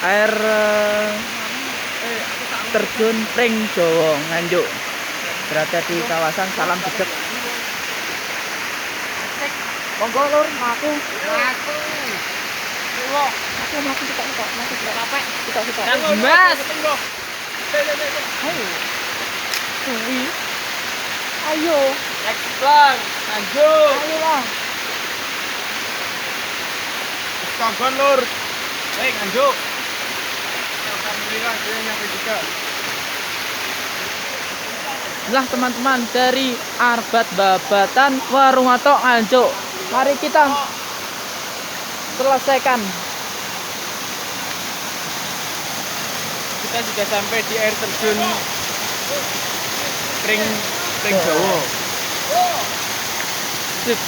air terjun Pring Jowo Nganjuk berada di kawasan Salam Jejeg. Monggo lur, aku Mas. Ayo. Eksplor, lanjut. Ayo lah. Kawan lur. Baik, lanjut. Alhamdulillah dia nyampe juga. Lah teman-teman dari Arbat Babatan Warung Atok Nganjuk. Mari kita selesaikan. Kita sudah sampai di air terjun Pring Jowo. Sip.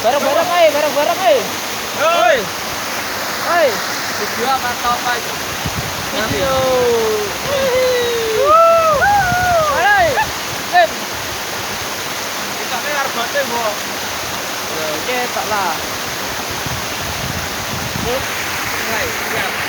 Bareng-bareng aja, bareng-bareng aja. Hoi. Hai, Video apa Pak? video. Hai. Sip. Kita ini arbate, Bu. Oke, tak lah. Mulai, siap.